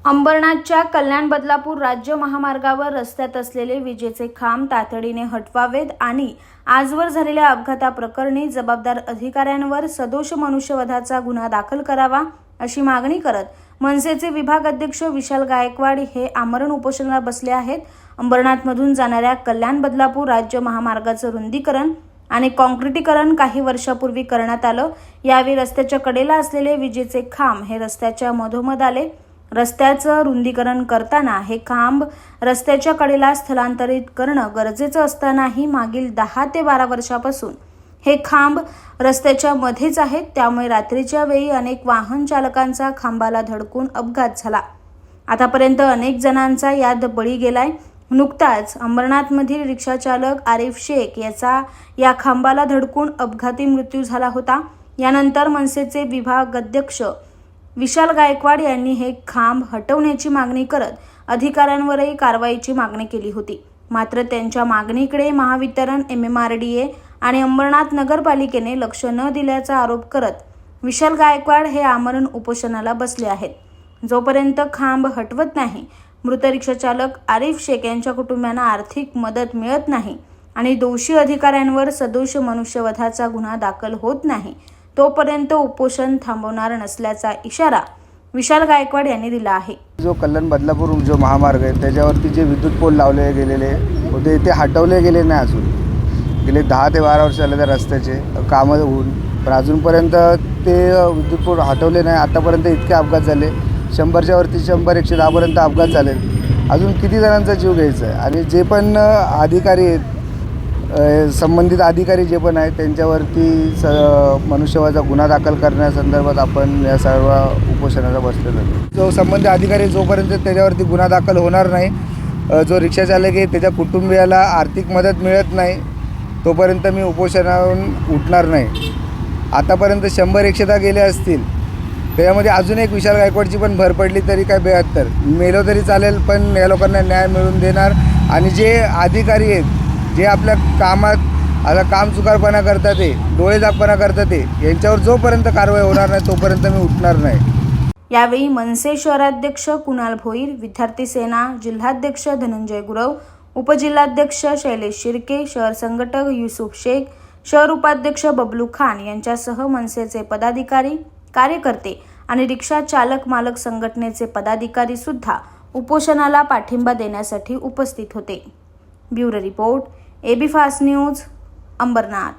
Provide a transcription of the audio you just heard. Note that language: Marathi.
अंबरनाथच्या कल्याण बदलापूर राज्य महामार्गावर रस्त्यात असलेले विजेचे खांब तातडीने हटवावेत आणि आजवर झालेल्या अपघाताप्रकरणी जबाबदार अधिकाऱ्यांवर सदोष मनुष्यवधाचा गुन्हा दाखल करावा अशी मागणी करत मनसेचे विभाग अध्यक्ष विशाल गायकवाड हे आमरण उपोषणाला बसले आहेत। अंबरनाथमधून जाणाऱ्या कल्याण बदलापूर राज्य महामार्गाचं रुंदीकरण आणि काँक्रिटीकरण काही वर्षापूर्वी करण्यात आलं। यावेळी रस्त्याच्या कडेला असलेले विजेचे खांब हे रस्त्याच्या मधोमध आले। रस्त्याचं रुंदीकरण करताना हे खांब रस्त्याच्या कडेला स्थलांतरित करणं गरजेचं असतानाही मागील 10 ते 12 वर्षापासून हे खांब रस्त्याच्या मध्येच आहेत। त्यामुळे रात्रीच्या वेळी अनेक वाहन चालकांचा खांबाला धडकून अपघात झाला। आतापर्यंत अनेक जणांचा यात बळी गेलाय। नुकताच अंबरनाथमधील रिक्षाचालक आरिफ शेख याचा या खांबाला धडकून अपघाती मृत्यू झाला होता। यानंतर मनसेचे विभाग अध्यक्ष विशाल गायकवाड यांनी हे खांब हटवण्याची मागणी करत अधिकाऱ्यांवरही कारवाईची मागणी केली होती। मात्र त्यांच्या मागणीकडे महावितरण, MMRDA आणि अंबरनाथ नगरपालिकेने लक्ष न दिल्याचा आरोप करत विशाल गायकवाड हे आमरण उपोषणाला बसले आहेत। जोपर्यंत खांब हटवत नाही, मृत रिक्षाचालक आरिफ शेख यांच्या कुटुंबियांना आर्थिक मदत मिळत नाही आणि दोषी अधिकाऱ्यांवर सदोष मनुष्यवधाचा गुन्हा दाखल होत नाही, तोपर्यंत उपोषण थांबवणार नसल्याचा इशारा विशाल गायकवाड यांनी दिला आहे। जो कल्याण बदलापूर जो महामार्ग आहे त्याच्यावरती जे विद्युत पोल लावले गेलेले होते ते हटवले गेले नाही। अजून गेले 10 ते 12 वर्ष झाले त्या रस्त्याचे कामं होऊन, पण अजूनपर्यंत ते विद्युत पोल हटवले नाही। आतापर्यंत इतके अपघात झाले, 100च्या वरती 100 110 पर्यंत अपघात झाले। अजून किती जणांचा जीव घ्यायचा आहे? आणि जे पण अधिकारी आहेत, संबंधित अधिकारी जे पण आहेत त्यांच्यावरती मनुष्यवधाचा गुन्हा दाखल करण्यासंदर्भात आपण या सर्व उपोषणाला बसलेलो आहोत। जो संबंधित अधिकारी जोपर्यंत त्याच्यावरती गुन्हा दाखल होणार नाही, जो रिक्षाचालक आहे त्याच्या कुटुंबियाला आर्थिक मदत मिळत नाही, तोपर्यंत मी उपोषणावरून उठणार नाही। आतापर्यंत 100-110 गेले असतील, त्याच्यामध्ये अजून एक विशाल गायकवाडची पण भर पडली तरी काय 72 मेलो तरी चालेल, पण या लोकांना न्याय मिळवून देणार। आणि जे अधिकारी आहेत जे आपल्या कामात आता काम चुकारपणा करतात, ते डोळेझाकपणा करतात, ते यांच्यावर जोपर्यंत कारवाई होणार नाही तोपर्यंत मी उठणार नाही। यावेळी मनसे शहराध्यक्ष कुणाल भोईर, विद्यार्थी सेना जिल्हाध्यक्ष धनंजय गुरव, उपजिल्हाध्यक्ष शैलेश शिर्के, शहर संघटक युसुफ शेख, शहर उपाध्यक्ष बबलू खान यांच्यासह मनसेचे पदाधिकारी, कार्यकर्ते आणि रिक्षा चालक मालक संघटनेचे पदाधिकारी सुद्धा उपोषणाला पाठिंबा देण्यासाठी उपस्थित होते। Bureau report, AB fast news, Ambernath.